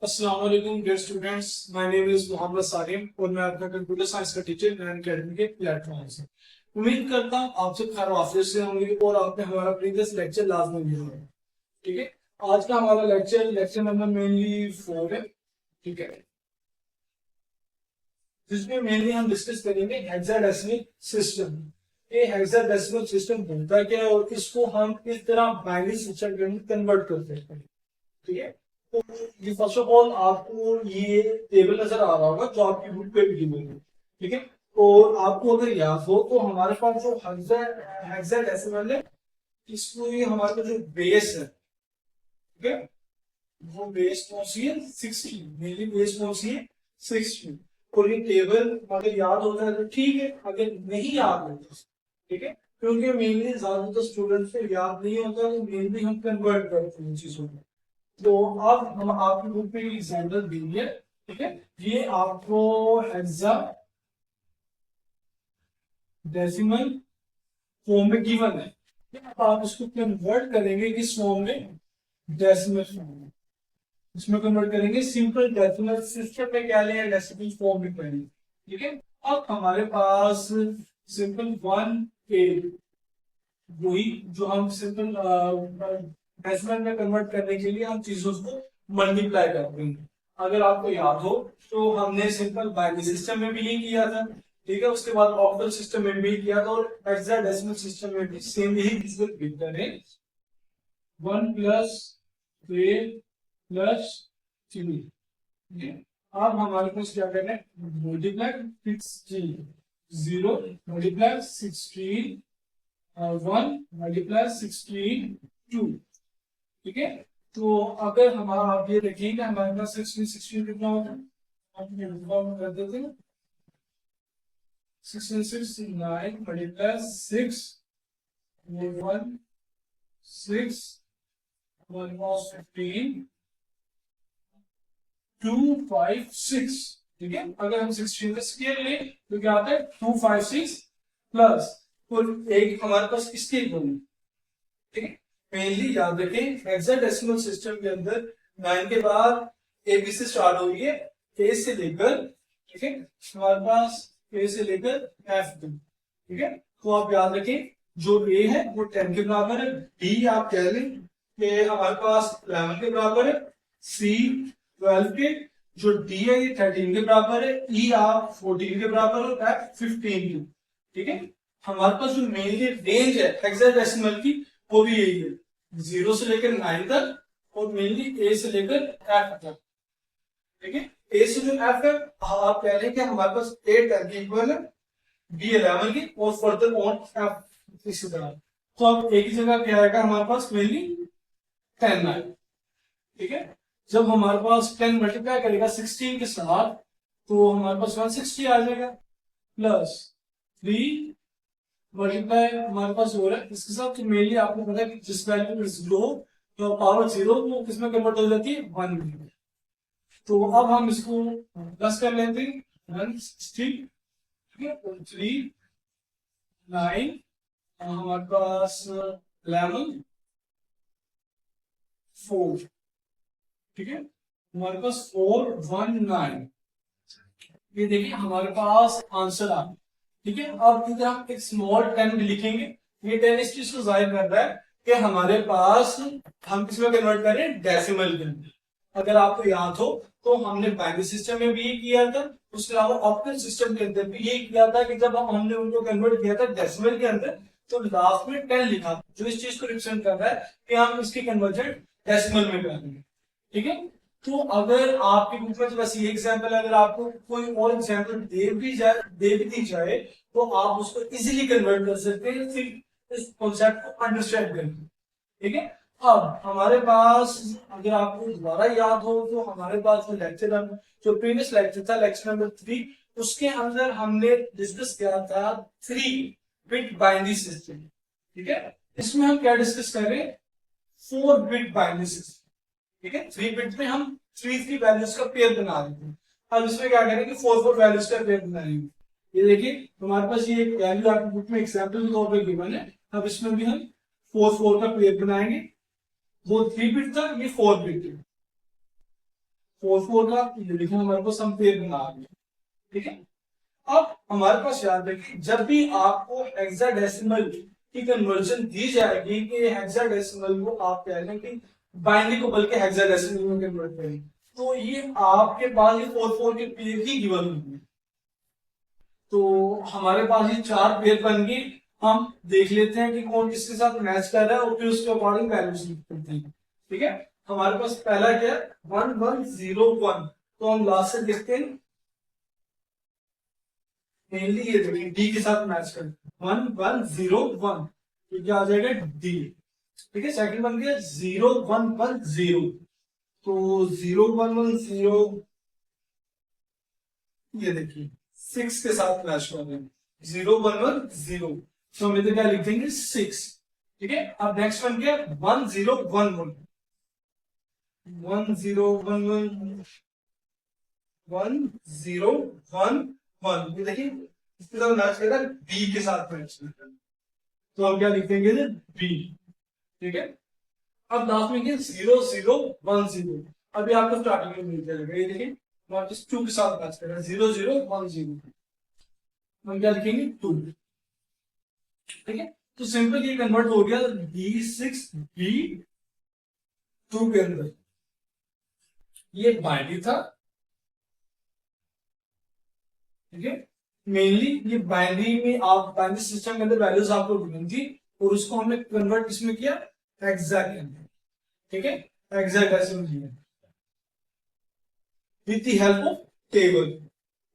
अस्सलाम वालेकुम dear students, my name is Mohammad Salim और मैं आपका कंप्यूटर साइंस का टीचर नैन अकेडमी के प्लेटफॉर्म से उम्मीद करता हूँ आप सब खैर वाफियत से होंगे और आपने हमारा प्रीवियस लेक्चर लाजमी लिया होगा। ठीक है, आज का हमारा लेक्चर नंबर मेनली 4 है। ठीक है, जिसमें मेनली हम डिस्कस करेंगे हेक्साडेसिमल सिस्टम। ये हेक्साडेसिमल सिस्टम होता क्या है और इसको हम किस तरह बाइनरी सिस्टम में कन्वर्ट कर सकते हैं। ठीक है, तो ये फर्स्ट ऑफ ऑल आपको ये टेबल नजर आ रहा होगा जो आपकी बुक पे भी गिनी है। ठीक है, और आपको अगर याद हो तो हमारे पास जो हेक्साडेसिमल है, इसको ये हमारे पास जो बेस है, ठीक है, वो बेस कौन सी है 16। मेरी बेस कौन सी है 16। और ये टेबल अगर याद होता है तो ठीक है, अगर नहीं याद होता ठीक है, क्योंकि मेनली ज्यादातर स्टूडेंट्स को याद नहीं होता तो मेनली हम कन्वर्ट करते हैं चीजों को। तो अब हम आपके ग्रुप में एग्जाम्पल देंगे। ठीक है, ये आपको हेक्सा डेसिमल फॉर्म में गिवन है, आप इसको कन्वर्ट करेंगे किस फॉर्म में, डेसिमल फॉर्म में। इसमें कन्वर्ट करेंगे सिंपल डेसिमल सिस्टम में, क्या लें डेसिमल फॉर्म में करेंगे। ठीक है, अब हमारे पास सिंपल 1 वही जो हम सिंपल डेसिमल में कन्वर्ट करने के लिए हम चीजों को मल्टीप्लाई करते हैं। अगर आपको याद हो तो हमने सिंपल बाइनरी सिस्टम में भी ये किया था। ठीक है, उसके बाद ऑक्टल सिस्टम में भी किया था और हेक्साडेसिमल सिस्टम में भी सेम यही बेहतर है। 1 प्लस 2 प्लस 3। अब हमारे पास क्या करना है, मल्टीप्लाई 16 0 मल्टीप्लाई 16 1 मल्टीप्लाई 16 2। ठीक है, तो अगर हमारा आप ये देखेंगे हमारे पास 16 कितना होता है, हम ये कर देते हैं 16 9 मल्टीप्लाई 6 1 6 1 15 2 5 6। ठीक है, अगर हम 16 का स्क्वायर लें तो क्या आता है 256 प्लस और एक हमारे पास इसके इक्वल है। ठीक है, मेनली याद रखें हेक्साडेसिमल सिस्टम के अंदर 9 के बाद ए बी से स्टार्ट हो रही है, ए से लेकर, ठीक है, हमारे पास ए से लेकर एफ तक। ठीक है, तो आप याद रखें जो ए है वो 10 के बराबर है, डी आप कह लें कि हमारे पास 11 के बराबर है, सी 12 के, जो डी है ये 13 के बराबर है, ई आप 14 के बराबर है, एफ 15 के। ठीक है, हमारे पास जो मेनली रेंज है हेक्साडेसिमल की वो भी यही है, 0 से लेकर 9 तक और मेनली ए से लेकर एफ तक। ठीक है, ए से जो एफ है आप कह रहे हैं कि हमारे पास ए 10 की इक्वल है, बी 11 की और फर्दर ऑन एफ इसी तरह। तो अब एक ही जगह क्या आएगा हमारे पास मेनली 10 आएगा। ठीक है, जब हमारे पास 10 मल्टीप्लाई करेगा 16 के साथ तो हमारे पास 160 आ जाएगा प्लस 3 मल्टीप्लाई हमारे पास हो रहा है इसके साथ। तो मेनली आपको पता है कि जिस वैल्यू में 0 तो पावर 0 वो किसमें कन्वर्ट हो जाती है 1 में। तो अब हम इसको प्लस कर लेते हैं 160 3 9 हमारे पास 11 4। ठीक है, हमारे पास 419। ये देखिए हमारे पास आंसर आ गया। ठीक है, अब इधर हम एक स्मॉल 10 भी लिखेंगे। ये 10 इस चीज को जाहिर कर रहा है कि हमारे पास हम किसमें कन्वर्ट कर रहे हैं डेसिमल के अंदर। अगर आपको याद हो तो हमने बाइनरी सिस्टम में भी ये किया था, उसके अलावा ऑक्टल सिस्टम के अंदर भी ये किया था कि जब हमने उनको कन्वर्ट किया था डेसिमल के अंदर तो लास्ट में 10 लिखा, जो इस चीज को रिप्रेजेंट कर रहा है कि हम इसकी कन्वर्जन डेसिमल में करेंगे। ठीक है, तो अगर आपके बुक में तो बस ये एग्जांपल, अगर आपको कोई और एग्जांपल दे भी दी जाए तो आप उसको इजीली कन्वर्ट कर सकते हैं सिर्फ इस कॉन्सेप्ट को अंडरस्टैंड करके। ठीक है, अब हमारे पास अगर आपको दोबारा याद हो तो हमारे पास जो प्रीवियस लेक्चर था लेक्चर नंबर 3, उसके अंदर हमने डिस्कस किया था 3-बिट बाइनरी सिस्टम। ठीक है, इसमें हम क्या डिस्कस कर रहे हैं 4-बिट बाइनरी सिस्टम। ठीक है, 3 बिट में हम 3 वैल्यूज का पेयर बना देते हैं। अब इसमें क्या करेंगे 4 वैल्यूज का पेयर बनाएंगे। ये देखिए हमारे पास ये वैल्यू आपकी बुक में एग्जांपल के तौर पे गिवन है। अब इसमें भी हम 4 का पेयर बनाएंगे। वो 3 बिट था, ये 4 बिट है। 4 का, ये देखिए हमारे पास हम पेयर बना दिए। ठीक है, अब हमारे पास याद रखिए जब भी आपको हेक्साडेसिमल की कन्वर्जन दी जाएगी कि हेक्साडेसिमल को आप कह लें कि बाइनरी को बल्कि हेक्साडेसिमल में कन्वर्ट करें, तो ये आपके पास ये 4 के पेयर ही गिवन होंगे। तो हमारे पास ये 4 पेयर बन गए। हम देख लेते हैं कि कौन किसके साथ मैच कर रहा है और फिर उसके अकॉर्डिंग वैल्यूज लिख करते हैं। ठीक है, हमारे पास पहला क्या है 1101, तो हम लास्ट से देखते हैं मेनली ये देखिए डी के साथ मैच कर 1101, तो क्या आ जाएगा डी। ठीक है, सेकंड बन गया 0110, तो 0110 ये देखिए 6 के साथ मैच कर रहे हैं 0110, तो हम इधर क्या लिख देंगे 6। ठीक है, अब नेक्स्ट बन गया 1011, 1011 1011, ये देखिए इसके साथ मैच कर रहा है बी के साथ मैच कर रहा है, तो हम क्या लिख देंगे बी। ठीक है, अब लास्ट में 0010, अभी आपको स्टार्टिंग में मिल जाएगा, ये देखिए वापस 2 के साथ मैच कर रहा है 0010, हम क्या लिखेंगे 2। ठीक है, तो सिंपल ये कन्वर्ट हो गया B6 B2 के अंदर। ये बाइनरी था। ठीक है, मेनली ये बाइनरी में आप बाइनरी सिस्टम के अंदर वैल्यूज आपको ढूंढनी थी और उसको हमने कन्वर्ट किसमें किया हेक्सा के अंदर। ठीक है, हेक्साडेसिमल किया with the help of table.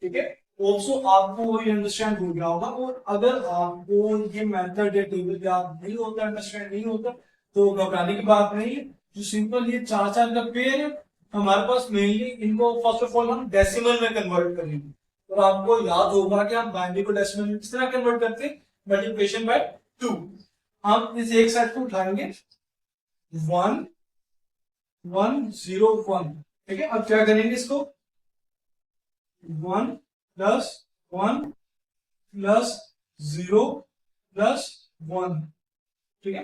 ठीक है, ऑल्सो आपको ये अंडरस्टैंड हो गया होगा, और अगर आपको ये मेथड या टेबल याद नहीं होता, अंडरस्टैंड नहीं होता, तो घबराने की बात नहीं है। जो सिंपल ये 4 का पेयर है हमारे पास, मेनली इनको फर्स्ट ऑफ ऑल हम डेसिमल में कन्वर्ट करेंगे। और आपको याद होगा कि हम बाइनरी को डेसिमल में किस तरह कन्वर्ट करते हैं, मल्टीप्लिकेशन बाय 2। हम इस एक साइड को उठाएंगे 1101। ठीक है, अब क्या करेंगे इसको 1 प्लस 1 प्लस 0 प्लस 1। ठीक है,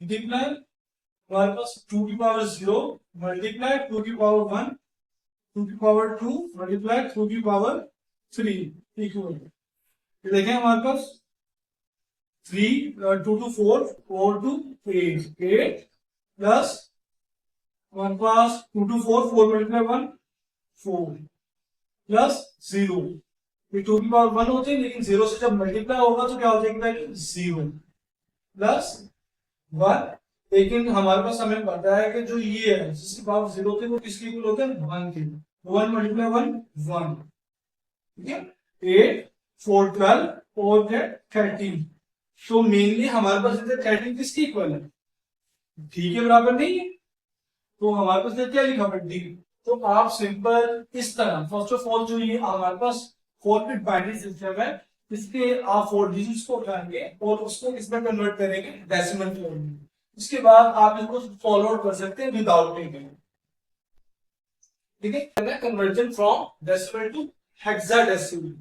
मल्टीप्लाई हमारे पास 2 की पावर 0 मल्टीप्लाई 2 की पावर 1 2 की पावर 2 मल्टीप्लाई 2 की पावर 3 इक्वल। देखें हमारे पास 3 2 to 4 4 to 8 8 प्लस हमारे पास 2 to 4 4 मल्टीप्लाई 1 4 प्लस 0। ये 2 की पावर 1 होती है, लेकिन 0 से जब मल्टीप्लाई होगा तो क्या हो जाएगी वैल्यू 0 प्लस 1। लेकिन हमारे पास हमें पता है कि जो ये है जिसकी पावर 0 थी वो किसकी इक्वल होता है 1 की। 1 मल्टीप्लाई 1 1। ठीक है, 8 4 12 और 13, तो मेनली हमारे पास इधर 13 किसकी इक्वल है डी के बराबर नहीं है, तो हमारे पास क्या लिखा हुआ डी। तो आप सिंपल इस तरह फर्स्ट ऑफ ऑल जो ये हमारे पास 4-बिट बाइनरी सिस्टम है, इसके आप 4 डिजिट्स को उठाएंगे और उसको इसमें कन्वर्ट करेंगे डेसिमल फॉर्म में। उसके बाद आप इसको फॉलो आउट कर सकते हैं विदाउट टेबल। ठीक है, conversion from decimal to hexadecimal.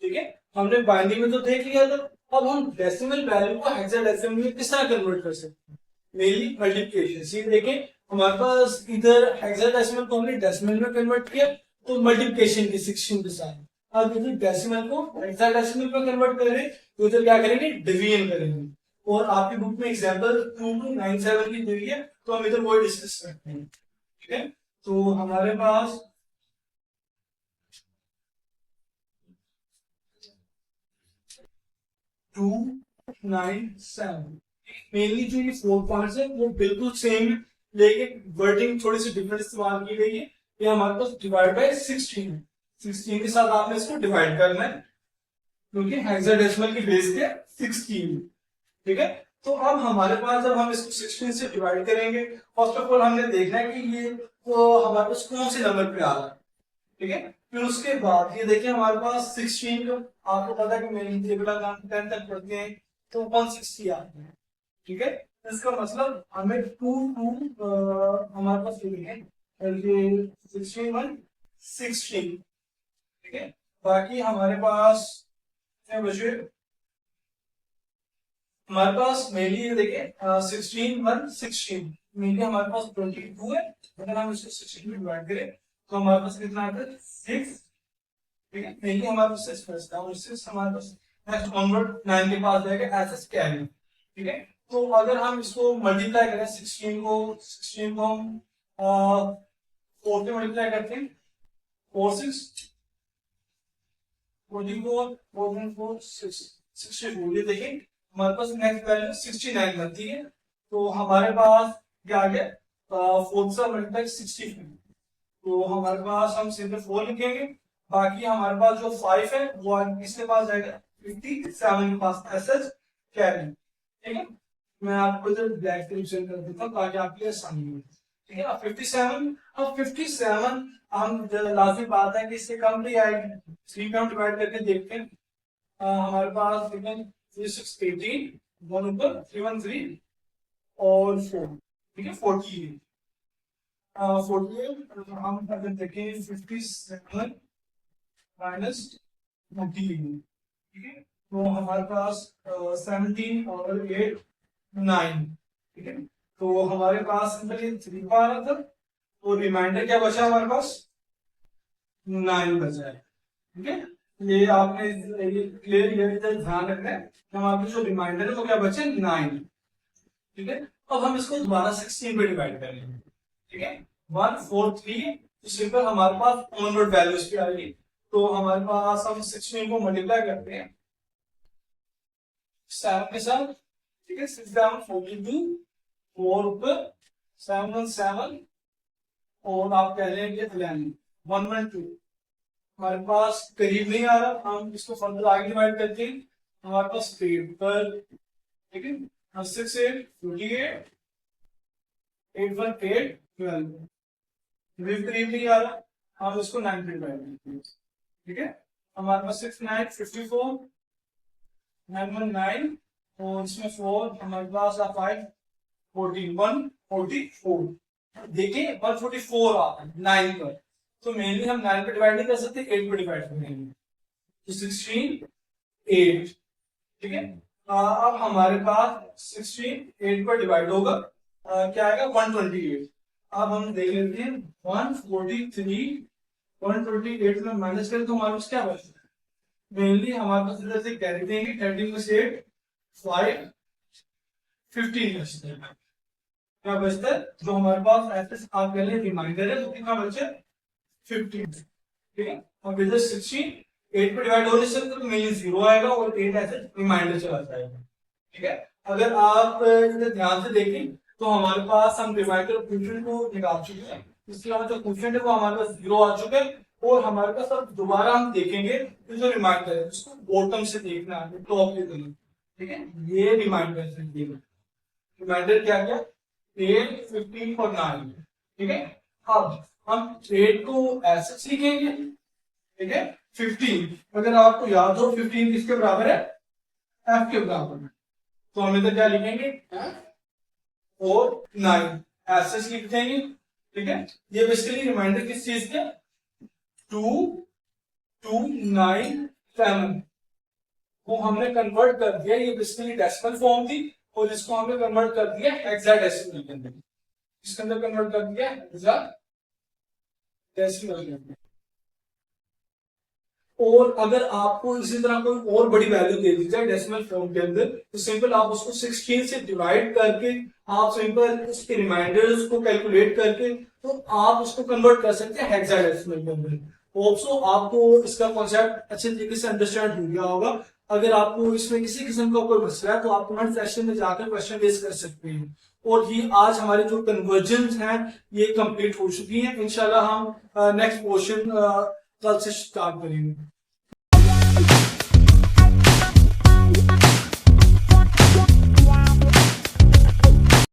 ठीक है, हमने बाइनरी में तो देख लिया था, अब हम डेसिमल वैल्यू को हेक्साडेसिमल में किस तरह कन्वर्ट कर सकते हैं, मेनली मल्टीप्लिकेशन। सीधे देखें हमारे पास इधर हेक्साडेसिमल को हमने डेसिमल में कन्वर्ट किया, तो मल्टीप्लिकेशन की 16 के साथ। अब इधर डेसिमल को हेक्साडेसिमल में कन्वर्ट करें तो इधर क्या करेंगे डिवीजन करेंगे, और आपकी बुक में एग्जांपल 2297 की दी है, तो हम इधर वो डिस्कस करते हैं। ठीक है, तो हमारे पास 297 मेनली जो ये 4 पॉइंट्स है वो बिल्कुल सेम है, लेकिन वर्डिंग थोड़ी सी डिफरेंट इस्तेमाल की गई है। ये हमारे पास डिवाइड बाय 16 है, 16 के साथ आपने इसको डिवाइड करना है क्योंकि हेक्साडेसिमल की बेस पे 16। ठीक है, तो अब हमारे पास जब हम इसको 16 से डिवाइड करेंगे, फर्स्ट ऑफ ऑल हमने देखना है कि ये तो हमारे पास कौन से नंबर पे आ रहा है। ठीक है, फिर उसके बाद ये देखिए हमारे पास 16 का आपको पता है कि मेन टेबल का 10 तक पढ़ते हैं तो 160 आते हैं। ठीक है, इसका मतलब हमें 2 हमारे पास ये 16 1 16। ठीक है, बाकी हमारे पास बचे हमारे पास मेनली ये देखिए 16 1 16 मेनली हमारे पास 22 है। अगर हम इसको 16 में डिवाइड करें तो हमारे पास कितना आता है 6। ठीक है, मेनली हमारे पास 6 बचता है और 6 हमारे पास नेक्स्ट ऑनवर्ड 9 के पास जाएगा एस कैरी। ठीक है, तो अगर हम इसको मल्टीप्लाई करें 16 को हम 4 से मल्टीप्लाई करते हैं 4 6 44 4 4 6 64। ये देखिए हमारे पास नेक्स्ट वैल्यू 69 बनती है। तो हमारे पास क्या आ गया 4 से मल्टीप्लाई 65। तो हमारे पास हम सिर्फ 4 लिखेंगे, बाकी हमारे पास जो 5 है वो किसके पास जाएगा 57 के पास एसएच कैरी। ठीक है, मैं आपको जो ब्लैक रिप्रेजेंट कर देता हूँ ताकि आपके लिए आसानी हो। ठीक है, अब 57 हम लाजमी बात है कि इससे कम भी आएगी। 3 में हम डिवाइड करके देखते हैं। हमारे पास 3 वन ऊपर 3 1 3 और 4। ठीक है 48 हम अगर देखें 57 माइनस 48। ठीक है, तो हमारे पास 17 और 8 9। ठीक है, तो हमारे पास 3 आ रहा था, तो रिमाइंडर क्या बचा हमारे पास 9 बचा है। ठीक है, ये आपने क्लियर ध्यान रखना है कि हमारे जो रिमाइंडर है वो क्या बचे 9। ठीक है, अब हम इसको दोबारा 16 पे डिवाइड करेंगे। ठीक है 1 4 3, तो सिंपल हमारे पास ऑनवर्ड वैल्यूज पे आएगी। तो हमारे पास हम 16 को मल्टीप्लाई करते हैं 7 के साथ। ठीक है 6 7 42 4 ऊपर 7 1 7 और आप कह रहे हैं कि 11 1 1 2। हमारे पास करीब नहीं आ रहा, हम इसको फर्दर आगे डिवाइड करते हैं। हमारे पास पेपर। ठीक है 6 8 28 8 1 8 12 भी करीब नहीं आ रहा, हम इसको 9 पे डिवाइड करते हैं। ठीक है, हमारे पास 6 9 54 9 1 9 और इसमें 4 हमारे पास 5 14 144। देखिए 144 आता है 9 पर, तो मेनली हम 9 पे डिवाइड नहीं कर सकते, 8 पे डिवाइड करेंगे तो 16 8। ठीक है, अब हमारे पास 16 8 पर डिवाइड होगा क्या आएगा 128। अब हम देख लेते हैं 143 128 में माइनस करें तो हमारे पास क्या बचता है। मेनली हमारे पास इधर से कैरी देंगे 30 में से 8 5 15 बचता है। क्या बचता है जो हमारे पास ऐसे आप कह लें रिमाइंडर है, तो कितना बचे 15। ठीक है, अब इधर 16 8 पे डिवाइड होने से तो मेन 0 आएगा और 8 ऐसे रिमाइंडर चला जाएगा। ठीक है, अगर आप इधर ध्यान से देखें तो हमारे पास हम रिमाइंडर क्वोशिएंट को निकाल चुके हैं। इसके अलावा जो क्वोशिएंट है वो हमारे पास 0 आ चुका है और हमारे पास अब दोबारा हम देखेंगे तो जो रिमाइंडर है उसको बॉटम से देखना है, टॉप से देखना। ठीक है, ये रिमाइंडर से देखना। रिमाइंडर क्या क्या 8 15 और 9। ठीक है, अब हम 8 को ऐसे लिखेंगे। ठीक है 15 अगर आपको याद हो 15 किसके बराबर है f के बराबर है, तो हम इधर क्या लिखेंगे और 9 ऐसे लिख देंगे। ठीक है, ये बेसिकली रिमाइंडर किस चीज के 2 2 9 7 को हमने कन्वर्ट कर दिया। ये बेसिकली डेसिमल फॉर्म थी और इसको हमने कन्वर्ट कर दिया हेक्साडेसिमल के अंदर। इसके अंदर कन्वर्ट कर दिया हेक्साडेसिमल के अंदर। और अगर आपको इसी तरह कोई और बड़ी वैल्यू दे दी जाए डेसिमल फॉर्म के अंदर तो सिंपल आप उसको 16 से डिवाइड करके आप सिंपल उसके रिमाइंडर्स को कैलकुलेट करके तो आप उसको कन्वर्ट कर सकते हैं हेक्साडेसिमल के अंदर। ऑल्सो आपको इसका कॉन्सेप्ट अच्छे तरीके से अंडरस्टैंड हो गया होगा। अगर आपको इसमें किसी किस्म का कोई मसला है तो आप कमेंट सेक्शन में जाकर क्वेश्चन रेज कर सकते हैं। और ये आज हमारे जो कन्वर्जन हैं ये कंप्लीट हो चुकी हैं। इंशाल्लाह हम नेक्स्ट पोर्शन कल से स्टार्ट करेंगे।